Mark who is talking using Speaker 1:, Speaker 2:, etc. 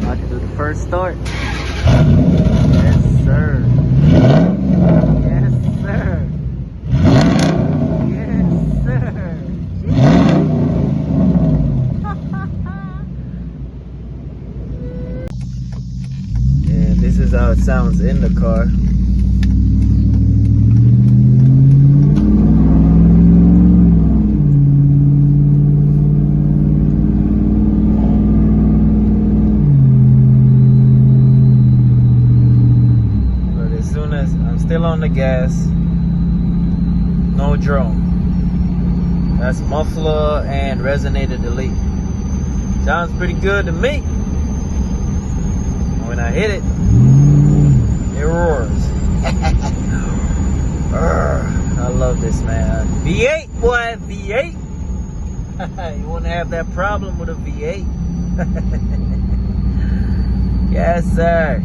Speaker 1: I can do the first start. Yes, sir. Yes, sir. Yes, sir. And this is how it sounds in the car. Still on the gas, no drone. That's muffler and resonator delete. Sounds pretty good to me. When I hit it, it roars. I love this, man. V8, boy, V8. You wouldn't have that problem with a V8. Yes, sir.